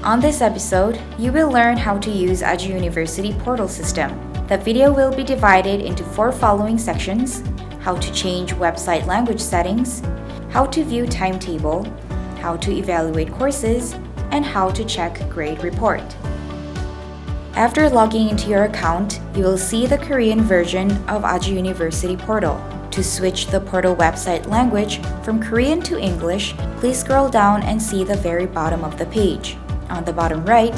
On this episode, you will learn how to use Ajou University portal system. The video will be divided into 4 following sections: how to change website language settings, how to view timetable, how to evaluate courses, and how to check grade report. After logging into your account, you will see the Korean version of Ajou University portal. To switch the portal website language from Korean to English, please scroll down and see the very bottom of the page. On the bottom right,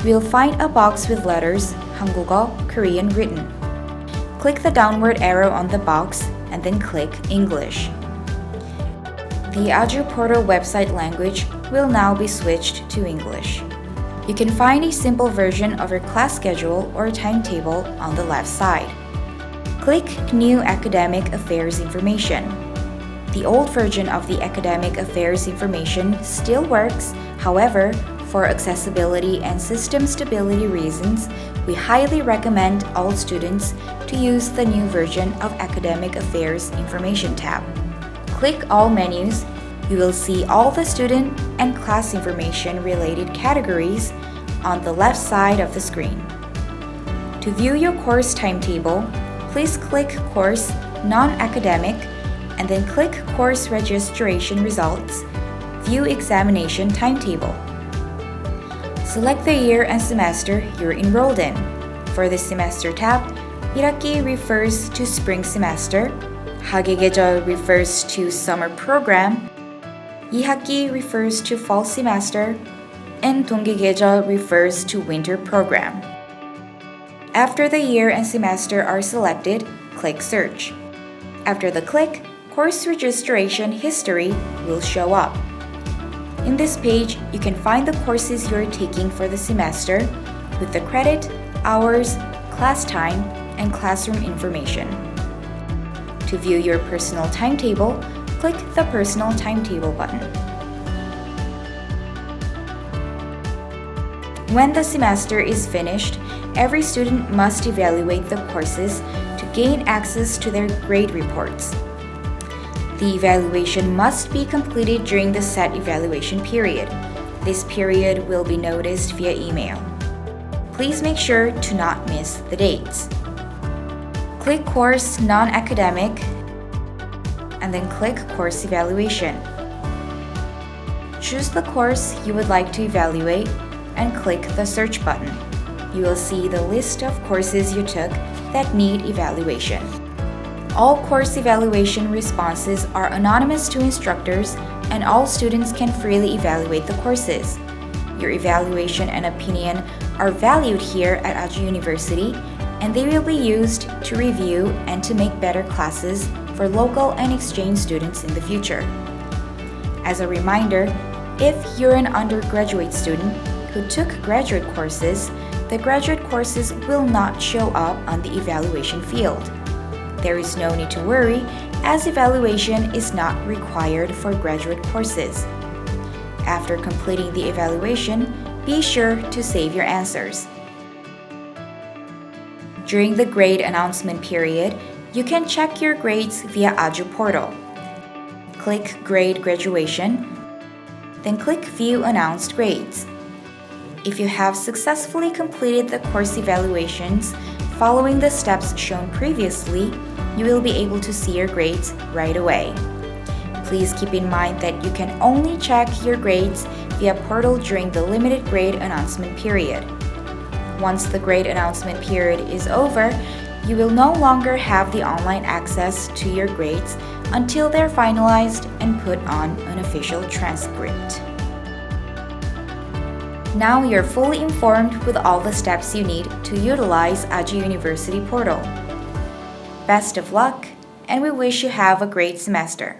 you will find a box with letters 한국어, Korean written. Click the downward arrow on the box and then click English. The Ajou Portal website language will now be switched to English. You can find a simple version of your class schedule or timetable on the left side. Click New Academic Affairs Information. The old version of the academic affairs information still works. However, for accessibility and system stability reasons, we highly recommend all students to use the new version of Academic Affairs Information tab. Click All Menus. You will see all the student and class information related categories on the left side of the screen. To view your course timetable, please click Course Non-Academic and then click Course Registration Results, View Examination Timetable. Select the year and semester you're enrolled in. For the semester tab, 1학기 refers to spring semester, 학예계절 refers to summer program, 2학기 refers to fall semester, and 동기계절 refers to winter program. After the year and semester are selected, click Search. After the click, course registration history will show up. In this page, you can find the courses you're taking for the semester with the credit, hours, class time, and classroom information. To view your personal timetable, click the Personal Timetable button. When the semester is finished, every student must evaluate the courses to gain access to their grade reports. The evaluation must be completed during the set evaluation period. This period will be noticed via email. Please make sure to not miss the dates. Click Course Non-Academic and then click Course Evaluation. Choose the course you would like to evaluate and click the Search button. You will see the list of courses you took that need evaluation. All course evaluation responses are anonymous to instructors, and all students can freely evaluate the courses. Your evaluation and opinion are valued here at Ajou University, and they will be used to review and to make better classes for local and exchange students in the future. As a reminder, if you're an undergraduate student who took graduate courses, the graduate courses will not show up on the evaluation field. There is no need to worry, as evaluation is not required for graduate courses. After completing the evaluation, be sure to save your answers. During the grade announcement period, you can check your grades via Ajou Portal. Click Grade Graduation, then click View Announced Grades. If you have successfully completed the course evaluations following the steps shown previously, you will be able to see your grades right away. Please keep in mind that you can only check your grades via portal during the limited grade announcement period. Once the grade announcement period is over, you will no longer have the online access to your grades until they're finalized and put on an official transcript. Now you're fully informed with all the steps you need to utilize Ajou University portal. Best of luck, and we wish you have a great semester.